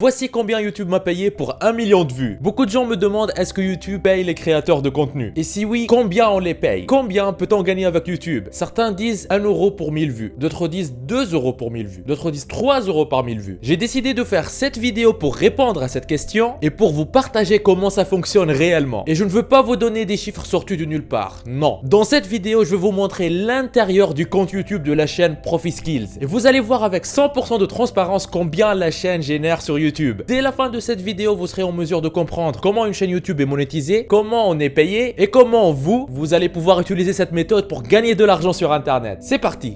Voici combien YouTube m'a payé pour 1 million de vues. Beaucoup de gens me demandent est-ce que YouTube paye les créateurs de contenu? Et si oui, combien on les paye? Combien peut-on gagner avec YouTube? Certains disent 1 euro pour 1000 vues, d'autres disent 2 euros pour 1000 vues, d'autres disent 3 euros par 1000 vues. J'ai décidé de faire cette vidéo pour répondre à cette question et pour vous partager comment ça fonctionne réellement. Et je ne veux pas vous donner des chiffres sortis de nulle part, non. Dans cette vidéo, je vais vous montrer l'intérieur du compte YouTube de la chaîne ProfiSkills. Et vous allez voir avec 100% de transparence combien la chaîne génère sur YouTube. Dès la fin de cette vidéo, vous serez en mesure de comprendre comment une chaîne YouTube est monétisée, comment on est payé et comment vous allez pouvoir utiliser cette méthode pour gagner de l'argent sur Internet. C'est parti!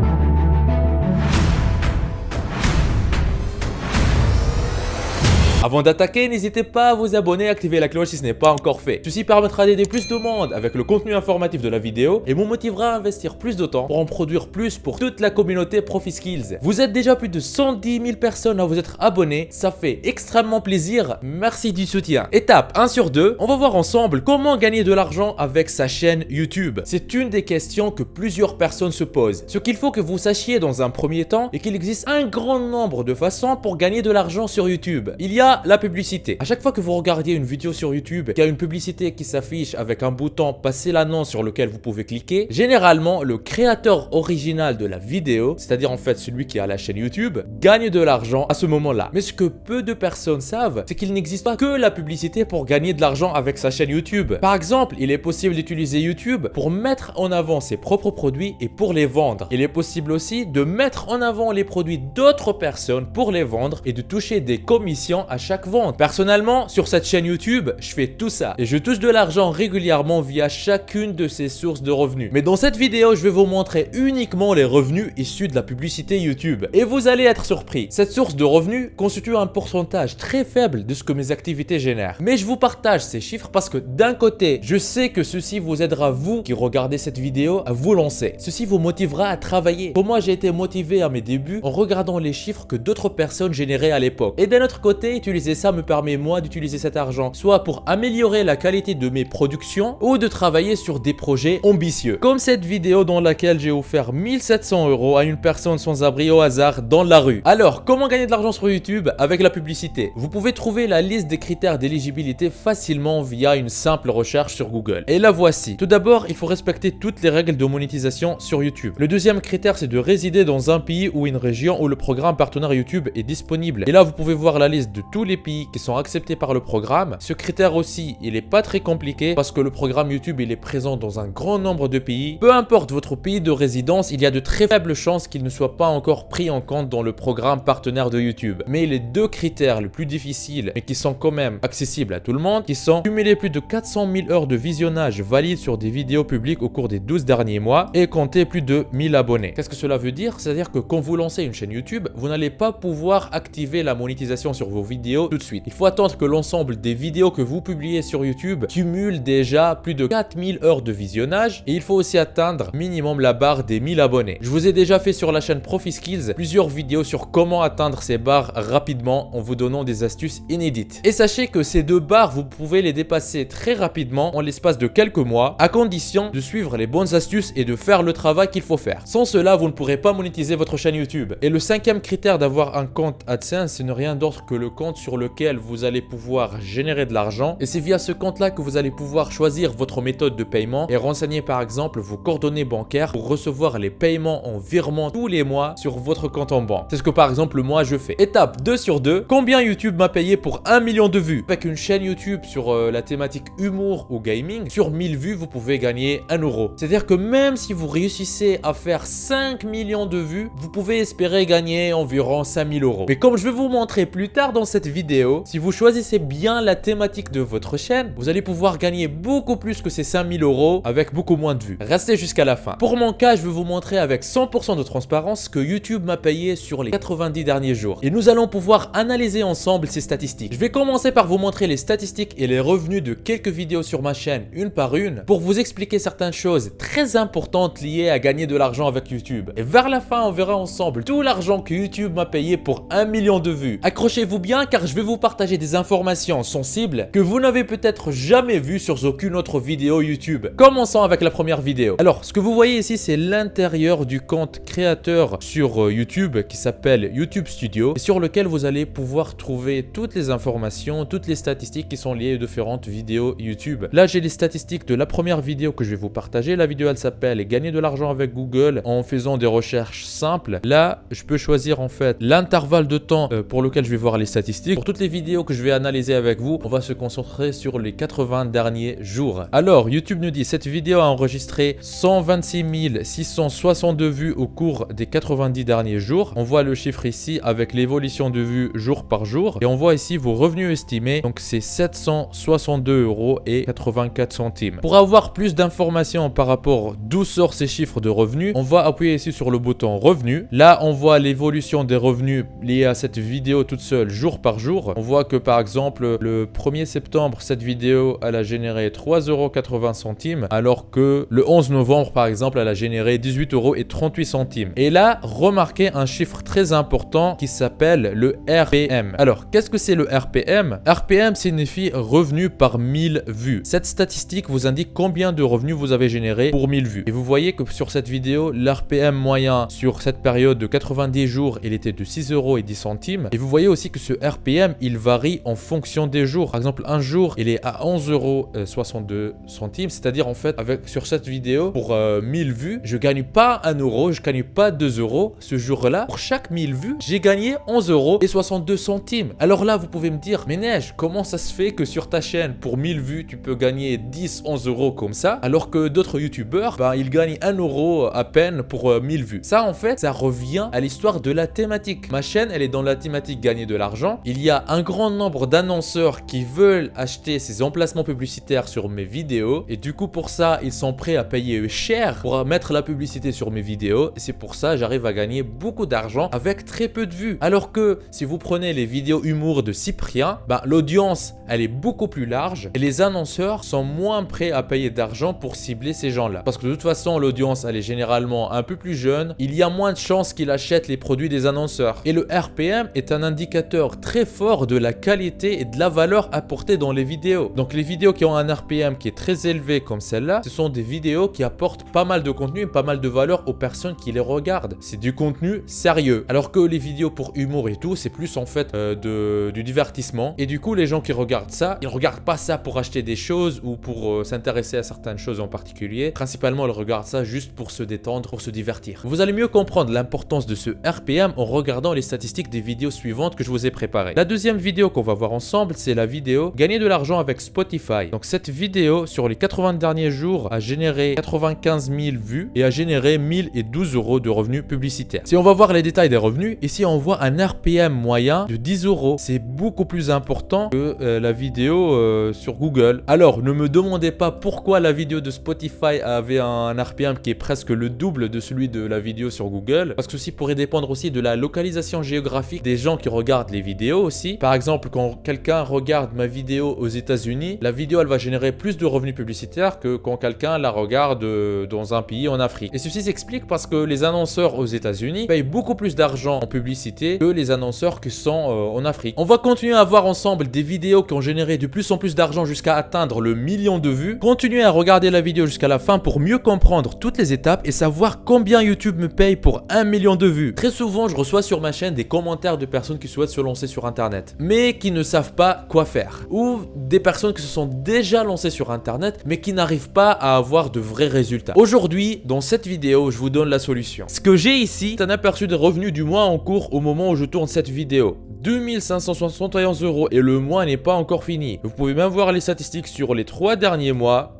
Avant d'attaquer, n'hésitez pas à vous abonner et activer la cloche si ce n'est pas encore fait. Ceci permettra d'aider plus de monde avec le contenu informatif de la vidéo et vous motivera à investir plus de temps pour en produire plus pour toute la communauté ProfiSkills. Vous êtes déjà plus de 110 000 personnes à vous être abonnés, ça fait extrêmement plaisir, merci du soutien. Étape 1 sur 2, on va voir ensemble comment gagner de l'argent avec sa chaîne YouTube. C'est une des questions que plusieurs personnes se posent. Ce qu'il faut que vous sachiez dans un premier temps est qu'il existe un grand nombre de façons pour gagner de l'argent sur YouTube. Il y a la publicité. À chaque fois que vous regardiez une vidéo sur YouTube, qu'il y a une publicité qui s'affiche avec un bouton passer l'annonce sur lequel vous pouvez cliquer, généralement le créateur original de la vidéo, c'est-à-dire en fait celui qui a la chaîne YouTube, gagne de l'argent à ce moment-là. Mais ce que peu de personnes savent, c'est qu'il n'existe pas que la publicité pour gagner de l'argent avec sa chaîne YouTube. Par exemple, il est possible d'utiliser YouTube pour mettre en avant ses propres produits et pour les vendre. Il est possible aussi de mettre en avant les produits d'autres personnes pour les vendre et de toucher des commissions à chaque vente. Personnellement, sur cette chaîne YouTube, je fais tout ça et je touche de l'argent régulièrement via chacune de ces sources de revenus. Mais dans cette vidéo, je vais vous montrer uniquement les revenus issus de la publicité YouTube. Et vous allez être surpris. Cette source de revenus constitue un pourcentage très faible de ce que mes activités génèrent. Mais je vous partage ces chiffres parce que d'un côté, je sais que ceci vous aidera, vous qui regardez cette vidéo, à vous lancer. Ceci vous motivera à travailler. Comme moi, j'ai été motivé à mes débuts en regardant les chiffres que d'autres personnes généraient à l'époque. Et d'un autre côté, utiliser ça me permet moi d'utiliser cet argent soit pour améliorer la qualité de mes productions ou de travailler sur des projets ambitieux. Comme cette vidéo dans laquelle j'ai offert 1700 € à une personne sans abri au hasard dans la rue. Alors, comment gagner de l'argent sur YouTube avec la publicité? Vous pouvez trouver la liste des critères d'éligibilité facilement via une simple recherche sur Google. Et la voici. Tout d'abord, il faut respecter toutes les règles de monétisation sur YouTube. Le deuxième critère, c'est de résider dans un pays ou une région où le programme partenaire YouTube est disponible. Et là, vous pouvez voir la liste de tous les pays qui sont acceptés par le programme. Ce critère aussi, il n'est pas très compliqué parce que le programme YouTube, il est présent dans un grand nombre de pays. Peu importe votre pays de résidence, il y a de très faibles chances qu'il ne soit pas encore pris en compte dans le programme partenaire de YouTube. Mais les deux critères les plus difficiles, mais qui sont quand même accessibles à tout le monde, qui sont cumuler plus de 400 000 heures de visionnage valides sur des vidéos publiques au cours des 12 derniers mois et compter plus de 1000 abonnés. Qu'est-ce que cela veut dire? C'est-à-dire que quand vous lancez une chaîne YouTube, vous n'allez pas pouvoir activer la monétisation sur vos vidéos tout de suite. Il faut attendre que l'ensemble des vidéos que vous publiez sur YouTube cumule déjà plus de 4000 heures de visionnage et il faut aussi atteindre minimum la barre des 1000 abonnés. Je vous ai déjà fait sur la chaîne ProfiSkills plusieurs vidéos sur comment atteindre ces barres rapidement en vous donnant des astuces inédites. Et sachez que ces deux barres, vous pouvez les dépasser très rapidement en l'espace de quelques mois à condition de suivre les bonnes astuces et de faire le travail qu'il faut faire. Sans cela, vous ne pourrez pas monétiser votre chaîne YouTube. Et le cinquième critère d'avoir un compte AdSense, ce n'est rien d'autre que le compte sur lequel vous allez pouvoir générer de l'argent et c'est via ce compte-là que vous allez pouvoir choisir votre méthode de paiement et renseigner par exemple vos coordonnées bancaires pour recevoir les paiements en virement tous les mois sur votre compte en banque. C'est ce que par exemple moi je fais. Étape 2 sur 2, combien YouTube m'a payé pour 1 million de vues? Avec une chaîne YouTube sur la thématique humour ou gaming, sur 1000 vues vous pouvez gagner 1 euro. C'est-à-dire que même si vous réussissez à faire 5 millions de vues, vous pouvez espérer gagner environ 5000 €. Mais comme je vais vous montrer plus tard dans cette vidéo, si vous choisissez bien la thématique de votre chaîne, vous allez pouvoir gagner beaucoup plus que ces 5000 € avec beaucoup moins de vues. Restez jusqu'à la fin. Pour mon cas, je vais vous montrer avec 100% de transparence que YouTube m'a payé sur les 90 derniers jours. Et nous allons pouvoir analyser ensemble ces statistiques. Je vais commencer par vous montrer les statistiques et les revenus de quelques vidéos sur ma chaîne, une par une, pour vous expliquer certaines choses très importantes liées à gagner de l'argent avec YouTube. Et vers la fin, on verra ensemble tout l'argent que YouTube m'a payé pour 1 million de vues. Accrochez-vous bien car je vais vous partager des informations sensibles que vous n'avez peut-être jamais vues sur aucune autre vidéo YouTube. Commençons avec la première vidéo. Alors, ce que vous voyez ici, c'est l'intérieur du compte créateur sur YouTube qui s'appelle YouTube Studio et sur lequel vous allez pouvoir trouver toutes les informations, toutes les statistiques qui sont liées aux différentes vidéos YouTube. Là, j'ai les statistiques de la première vidéo que je vais vous partager. La vidéo, elle s'appelle Gagner de l'argent avec Google en faisant des recherches simples. Là, je peux choisir en fait l'intervalle de temps pour lequel je vais voir les statistiques. Pour toutes les vidéos que je vais analyser avec vous, on va se concentrer sur les 80 derniers jours. Alors, YouTube nous dit cette vidéo a enregistré 126 662 vues au cours des 90 derniers jours. On voit le chiffre ici avec l'évolution de vues jour par jour. Et on voit ici vos revenus estimés. Donc, c'est 762,84 €. Pour avoir plus d'informations par rapport d'où sortent ces chiffres de revenus, on va appuyer ici sur le bouton revenus. Là, on voit l'évolution des revenus liés à cette vidéo toute seule jour par jour. On voit que par exemple, le 1er septembre, cette vidéo, elle a généré 3,80 €, alors que le 11 novembre, par exemple, elle a généré 18,38 €. Et là, remarquez un chiffre très important qui s'appelle le RPM. Alors, qu'est-ce que c'est le RPM? RPM signifie revenu par 1000 vues. Cette statistique vous indique combien de revenus vous avez généré pour 1000 vues. Et vous voyez que sur cette vidéo, l'RPM moyen sur cette période de 90 jours, il était de 6,10 €. Et vous voyez aussi que ce RPM, il varie en fonction des jours. Par exemple, un jour, il est à 11,62 €. C'est-à-dire, en fait, sur cette vidéo, pour 1000 vues, je gagne pas 1 €, je gagne pas 2 € ce jour-là. Pour chaque 1000 vues, j'ai gagné 11,62 €. Alors là, vous pouvez me dire, mais Neige, comment ça se fait que sur ta chaîne, pour 1000 vues, tu peux gagner 10, 11 € comme ça, alors que d'autres youtubeurs, ils gagnent 1 € à peine pour 1000 vues. Ça, en fait, ça revient à l'histoire de la thématique. Ma chaîne, elle est dans la thématique gagner de l'argent. Il y a un grand nombre d'annonceurs qui veulent acheter ces emplacements publicitaires sur mes vidéos. Et du coup, pour ça, ils sont prêts à payer cher pour mettre la publicité sur mes vidéos. Et c'est pour ça, j'arrive à gagner beaucoup d'argent avec très peu de vues. Alors que si vous prenez les vidéos humour de Cyprien, l'audience, elle est beaucoup plus large. Et les annonceurs sont moins prêts à payer d'argent pour cibler ces gens-là. Parce que de toute façon, l'audience, elle est généralement un peu plus jeune. Il y a moins de chances qu'ils achètent les produits des annonceurs. Et le RPM est un indicateur très fort de la qualité et de la valeur apportée dans les vidéos. Donc les vidéos qui ont un RPM qui est très élevé comme celle-là, ce sont des vidéos qui apportent pas mal de contenu et pas mal de valeur aux personnes qui les regardent. C'est du contenu sérieux. Alors que les vidéos pour humour et tout, c'est plus en fait du divertissement. Et du coup, les gens qui regardent ça, ils regardent pas ça pour acheter des choses ou pour s'intéresser à certaines choses en particulier. Principalement, ils regardent ça juste pour se détendre, pour se divertir. Vous allez mieux comprendre l'importance de ce RPM en regardant les statistiques des vidéos suivantes que je vous ai préparées. La deuxième vidéo qu'on va voir ensemble, c'est la vidéo Gagner de l'argent avec Spotify. Donc cette vidéo, sur les 80 derniers jours, a généré 95 000 vues et a généré 1012 € de revenus publicitaires. Si on va voir les détails des revenus, ici on voit un RPM moyen de 10 €. C'est beaucoup plus important que la vidéo sur Google. Alors, ne me demandez pas pourquoi la vidéo de Spotify avait un RPM qui est presque le double de celui de la vidéo sur Google. Parce que ceci pourrait dépendre aussi de la localisation géographique des gens qui regardent les vidéos aussi. Par exemple, quand quelqu'un regarde ma vidéo aux États-Unis, la vidéo elle va générer plus de revenus publicitaires que quand quelqu'un la regarde dans un pays en Afrique. Et ceci s'explique parce que les annonceurs aux États-Unis payent beaucoup plus d'argent en publicité que les annonceurs qui sont en Afrique. On va continuer à voir ensemble des vidéos qui ont généré de plus en plus d'argent jusqu'à atteindre le 1 million de vues. Continuez à regarder la vidéo jusqu'à la fin pour mieux comprendre toutes les étapes et savoir combien YouTube me paye pour 1 million de vues. Très souvent, je reçois sur ma chaîne des commentaires de personnes qui souhaitent se lancer sur Internet, mais qui ne savent pas quoi faire. Ou des personnes qui se sont déjà lancées sur Internet, mais qui n'arrivent pas à avoir de vrais résultats. Aujourd'hui, dans cette vidéo, je vous donne la solution. Ce que j'ai ici, c'est un aperçu des revenus du mois en cours au moment où je tourne cette vidéo. 2571 € et le mois n'est pas encore fini. Vous pouvez même voir les statistiques sur les 3 derniers mois.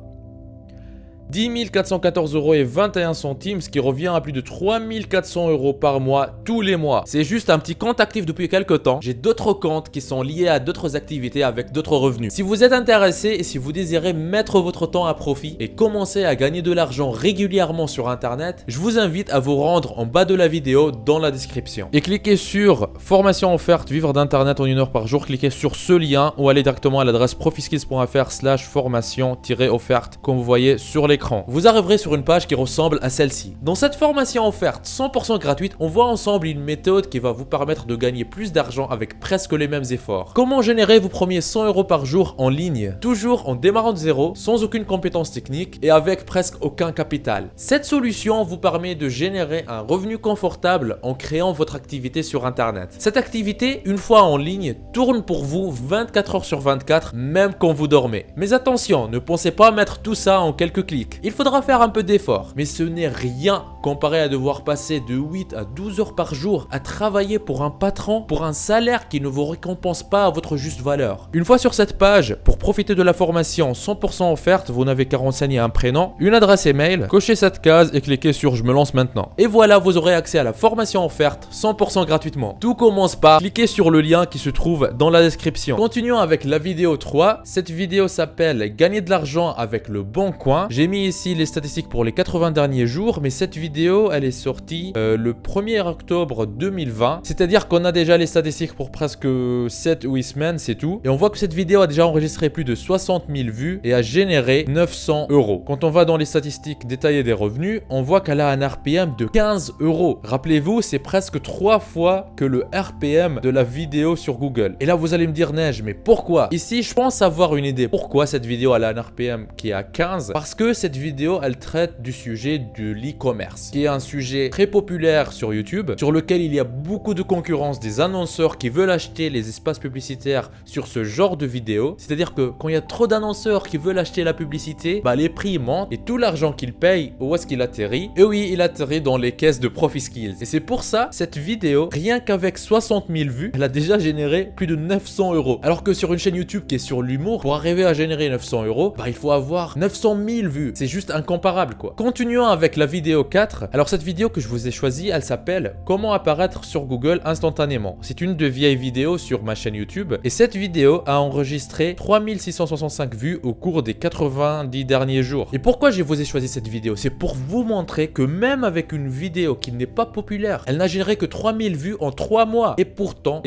10 414 € et 21 centimes, ce qui revient à plus de 3 400 € par mois, tous les mois. C'est juste un petit compte actif depuis quelques temps. J'ai d'autres comptes qui sont liés à d'autres activités avec d'autres revenus. Si vous êtes intéressé et si vous désirez mettre votre temps à profit et commencer à gagner de l'argent régulièrement sur Internet, je vous invite à vous rendre en bas de la vidéo dans la description. Et cliquez sur formation offerte, vivre d'Internet en 1 heure par jour. Cliquez sur ce lien ou allez directement à l'adresse profiskills.fr/formation-offerte comme vous voyez sur l'écran. l'écran, vous arriverez sur une page qui ressemble à celle-ci. Dans cette formation offerte 100% gratuite, on voit ensemble une méthode qui va vous permettre de gagner plus d'argent avec presque les mêmes efforts. Comment générer vos premiers 100 € par jour en ligne, toujours en démarrant de zéro, sans aucune compétence technique et avec presque aucun capital. Cette solution vous permet de générer un revenu confortable en créant votre activité sur Internet. Cette activité, une fois en ligne, tourne pour vous 24 heures sur 24, même quand vous dormez. Mais attention, ne pensez pas mettre tout ça en quelques clics. Il faudra faire un peu d'effort, mais ce n'est rien comparé à devoir passer de 8 à 12 heures par jour à travailler pour un patron, pour un salaire qui ne vous récompense pas à votre juste valeur. Une fois sur cette page, pour profiter de la formation 100% offerte, vous n'avez qu'à renseigner un prénom, une adresse email, cochez cette case et cliquez sur je me lance maintenant. Et voilà, vous aurez accès à la formation offerte 100% gratuitement. Tout commence par cliquer sur le lien qui se trouve dans la description. Continuons avec la vidéo 3. Cette vidéo s'appelle gagner de l'argent avec le bon coin. J'ai mis ici les statistiques pour les 80 derniers jours, mais cette vidéo elle est sortie le 1er octobre 2020, c'est-à-dire qu'on a déjà les statistiques pour presque 7 ou 8 semaines, c'est tout. Et on voit que cette vidéo a déjà enregistré plus de 60 000 vues et a généré 900 €. Quand on va dans les statistiques détaillées des revenus, on voit qu'elle a un RPM de 15 €. Rappelez-vous, c'est presque 3 fois que le RPM de la vidéo sur Google. Et là, vous allez me dire, Neige, mais pourquoi? Ici, je pense avoir une idée. Pourquoi cette vidéo elle a un RPM qui est à 15? Parce que cette vidéo, elle traite du sujet de l'e-commerce, qui est un sujet très populaire sur YouTube, sur lequel il y a beaucoup de concurrence des annonceurs qui veulent acheter les espaces publicitaires sur ce genre de vidéos. C'est-à-dire que quand il y a trop d'annonceurs qui veulent acheter la publicité, les prix montent et tout l'argent qu'ils payent, où est-ce qu'il atterrit? Et oui, il atterrit dans les caisses de ProfiSkills. Et c'est pour ça, cette vidéo, rien qu'avec 60 000 vues, elle a déjà généré plus de 900 €. Alors que sur une chaîne YouTube qui est sur l'humour, pour arriver à générer 900 €, il faut avoir 900 000 vues. C'est juste incomparable, quoi. Continuons avec la vidéo 4. Alors cette vidéo que je vous ai choisie, elle s'appelle comment apparaître sur Google instantanément. C'est une de vieilles vidéos sur ma chaîne YouTube. Et cette vidéo a enregistré 3665 vues au cours des 90 derniers jours. Et pourquoi je vous ai choisi cette vidéo? C'est pour vous montrer que même avec une vidéo qui n'est pas populaire, elle n'a généré que 3000 vues en 3 mois. Et pourtant,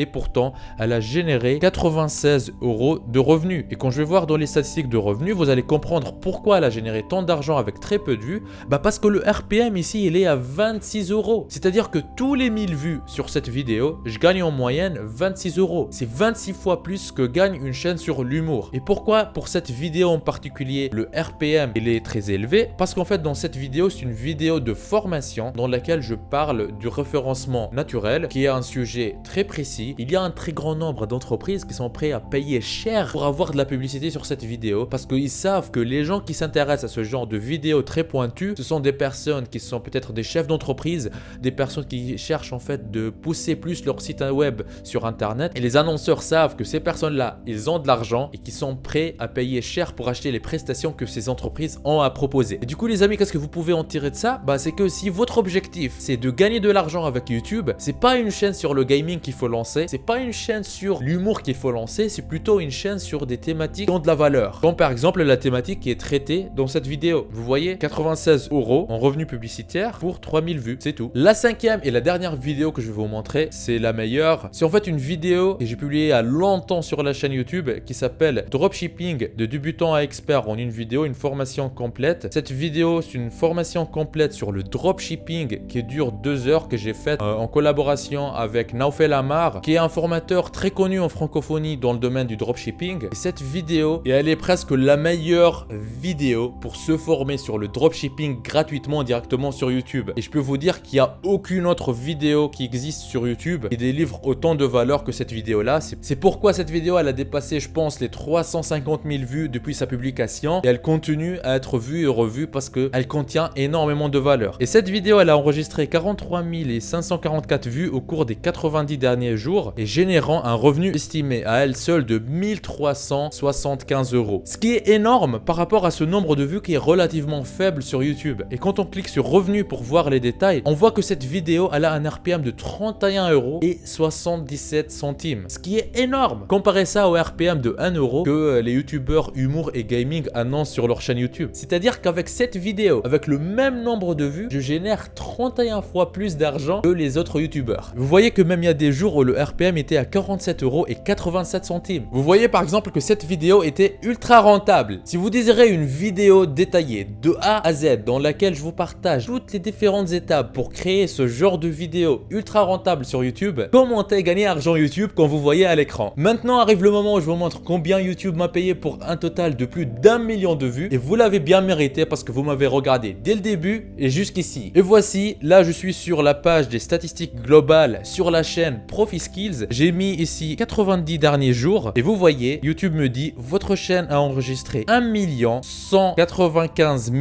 elle a généré 96 € de revenus. Et quand je vais voir dans les statistiques de revenus, vous allez comprendre pourquoi elle a généré tant d'argent avec très peu de vues. Parce que le RPM ici, il est à 26 €. C'est-à-dire que tous les 1000 vues sur cette vidéo, je gagne en moyenne 26 €. C'est 26 fois plus que gagne une chaîne sur l'humour. Et pourquoi pour cette vidéo en particulier, le RPM il est très élevé? Parce qu'en fait, dans cette vidéo, c'est une vidéo de formation dans laquelle je parle du référencement naturel, qui est un sujet très précis. Il y a un très grand nombre d'entreprises qui sont prêts à payer cher pour avoir de la publicité sur cette vidéo, parce qu'ils savent que les gens qui s'intéressent à ce genre de vidéos très pointues, ce sont des personnes qui sont peut-être des chefs d'entreprise, des personnes qui cherchent en fait de pousser plus leur site web sur Internet. Et les annonceurs savent que ces personnes-là, ils ont de l'argent et qui sont prêts à payer cher pour acheter les prestations que ces entreprises ont à proposer. Et du coup, les amis, qu'est-ce que vous pouvez en tirer de ça? C'est que si votre objectif, c'est de gagner de l'argent avec YouTube, c'est pas une chaîne sur le gaming qu'il faut lancer, c'est pas une chaîne sur l'humour qu'il faut lancer, c'est plutôt une chaîne sur des thématiques qui ont de la valeur. Comme par exemple la thématique qui est traitée dans cette vidéo. Vous voyez, 96 € en revenus publicitaires pour 3000 vues, c'est tout. La cinquième et la dernière vidéo que je vais vous montrer, c'est la meilleure. C'est en fait une vidéo que j'ai publiée il y a longtemps sur la chaîne YouTube qui s'appelle Dropshipping de débutant à expert en une vidéo, une formation complète. Cette vidéo, c'est une formation complète sur le dropshipping qui dure 2 heures que j'ai faite en collaboration avec Naufel Amar, qui est un formateur très connu en francophonie dans le domaine du dropshipping. Et cette vidéo, elle est presque la meilleure vidéo pour se former sur le dropshipping gratuitement directement sur YouTube. Et je peux vous dire qu'il n'y a aucune autre vidéo qui existe sur YouTube qui délivre autant de valeur que cette vidéo-là. C'est pourquoi cette vidéo, elle a dépassé, je pense, les 350 000 vues depuis sa publication. Et elle continue à être vue et revue parce qu'elle contient énormément de valeur. Et cette vidéo, elle a enregistré 43 544 vues au cours des 90 derniers jours et générant un revenu estimé à elle seule de 1375 €. Ce qui est énorme par rapport à ce nombre de vues qui est relativement faible sur YouTube. Et quand on clique sur revenus revenu pour voir les détails, on voit que cette vidéo elle a un RPM de 31,77 €, ce qui est énorme. Comparez ça au RPM de 1 € que les youtubeurs humour et gaming annoncent sur leur chaîne YouTube. C'est-à-dire qu'avec cette vidéo, avec le même nombre de vues, je génère 31 fois plus d'argent que les autres youtubeurs. Vous voyez que même il y a des jours où le RPM était à 47,87 €. Vous voyez par exemple que cette vidéo était ultra rentable. Si vous désirez une vidéo détaillée de A à Z dans laquelle je vous partage toutes les différentes étapes pour créer ce genre de vidéo ultra rentable sur YouTube, commentez gagner argent YouTube quand vous voyez à l'écran. Maintenant arrive le moment où je vous montre combien YouTube m'a payé pour un total de plus d'1 million de vues et vous l'avez bien mérité parce que vous m'avez regardé dès le début et jusqu'ici. Et voici, là je suis sur la page des statistiques globales sur la chaîne ProfiSkills. J'ai mis ici 90 derniers jours et vous voyez, YouTube me dit votre chaîne a enregistré 1 195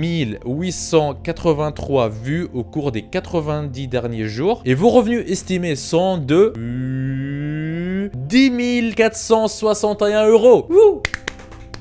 883 vues au cours des 90 derniers jours et vos revenus estimés sont de 10 461 €. Wouh!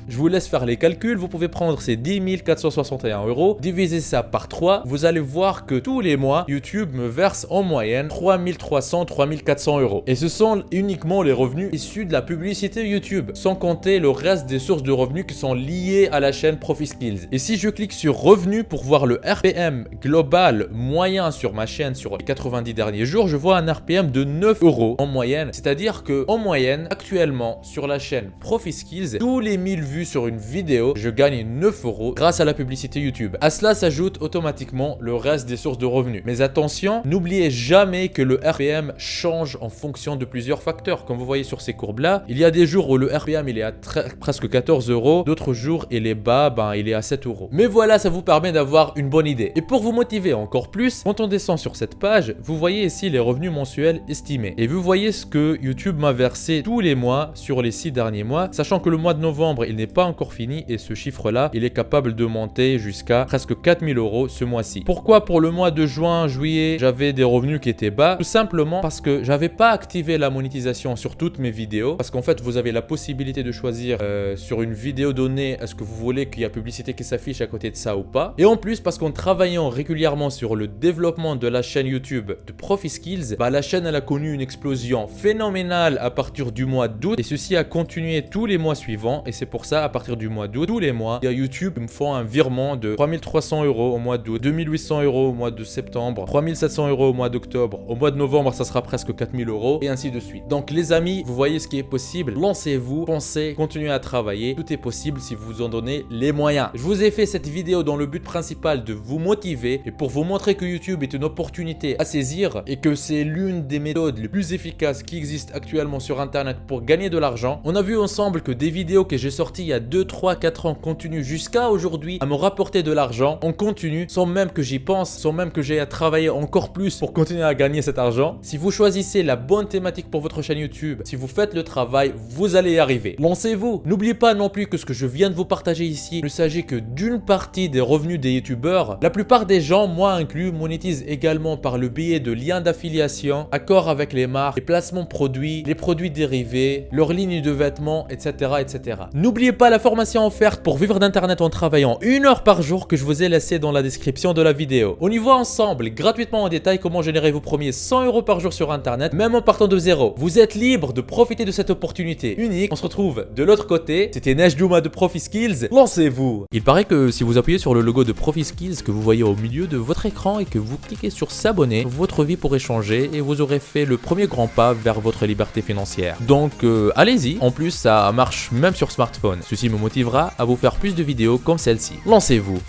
Je vous laisse faire les calculs, vous pouvez prendre ces 10 461 €, diviser ça par 3, vous allez voir que tous les mois, YouTube me verse en moyenne 3300-3400 €. Et ce sont uniquement les revenus issus de la publicité YouTube, sans compter le reste des sources de revenus qui sont liées à la chaîne ProfiSkills. Et si je clique sur revenus pour voir le RPM global moyen sur ma chaîne sur les 90 derniers jours, je vois un RPM de 9 € en moyenne. C'est-à-dire que en moyenne, actuellement, sur la chaîne ProfiSkills, tous les 1000 vues sur une vidéo, je gagne 9 € grâce à la publicité YouTube. À cela s'ajoute automatiquement le reste des sources de revenus. Mais attention, n'oubliez jamais que le RPM change en fonction de plusieurs facteurs. Comme vous voyez sur ces courbes-là, il y a des jours où le RPM il est à presque 14 €, d'autres jours il est bas, il est à 7 €. Mais voilà, ça vous permet d'avoir une bonne idée. Et pour vous motiver encore plus, quand on descend sur cette page, vous voyez ici les revenus mensuels estimés. Et vous voyez ce que YouTube m'a versé tous les mois sur les 6 derniers mois, sachant que le mois de novembre, il n'est pas encore fini et ce chiffre-là, il est capable de monter jusqu'à presque 4000 € ce mois-ci. Pourquoi pour le mois de juin, juillet, j'avais des revenus qui étaient bas? Tout simplement parce que j'avais pas activé la monétisation sur toutes mes vidéos. Parce qu'en fait, vous avez la possibilité de choisir sur une vidéo donnée, est-ce que vous voulez qu'il y ait publicité qui s'affiche à côté de ça ou pas? Et en plus, parce qu'en travaillant régulièrement sur le développement de la chaîne YouTube de ProfiSkills, la chaîne elle a connu une explosion phénoménale à partir du mois d'août et ceci a continué tous les mois suivants et c'est pour ça à partir du mois d'août, tous les mois, il y a YouTube qui me font un virement de 3300 € au mois d'août, 2800 € au mois de septembre, 3700 € au mois d'octobre, au mois de novembre, ça sera presque 4000 € et ainsi de suite. Donc les amis, vous voyez ce qui est possible, lancez-vous, pensez, continuez à travailler, tout est possible si vous en donnez les moyens. Je vous ai fait cette vidéo dans le but principal de vous motiver et pour vous montrer que YouTube est une opportunité à saisir et que c'est l'une des méthodes les plus efficaces qui existent actuellement sur internet pour gagner de l'argent. On a vu ensemble que des vidéos que j'ai sorties il y a 2, 3, 4 ans continuent jusqu'à aujourd'hui à me rapporter de l'argent en continu sans même que j'y pense, sans même que j'ai à travailler encore plus pour continuer à gagner cet argent. Si vous choisissez la bonne thématique pour votre chaîne YouTube, si vous faites le travail, vous allez y arriver. Lancez-vous. N'oubliez pas non plus que ce que je viens de vous partager ici ne s'agit que d'une partie des revenus des youtubeurs. La plupart des gens, moi inclus, monétisent également par le biais de liens d'affiliation, accords avec les marques, les placements produits, les produits dérivés, leurs lignes de vêtements, etc. etc. N'oubliez pas la formation offerte pour vivre d'internet en travaillant 1 heure par jour que je vous ai laissé dans la description de la vidéo. On y voit ensemble gratuitement en détail comment générer vos premiers 100 € par jour sur internet, même en partant de zéro. Vous êtes libre de profiter de cette opportunité unique. On se retrouve de l'autre côté. C'était Nejdouma de ProfiSkills. Lancez-vous. Il paraît que si vous appuyez sur le logo de ProfiSkills que vous voyez au milieu de votre écran et que vous cliquez sur s'abonner, votre vie pourrait changer et vous aurez fait le premier grand pas vers votre liberté financière. Donc allez-y. En plus, ça marche même sur smartphone. Ceci me motivera à vous faire plus de vidéos comme celle-ci. Lancez-vous!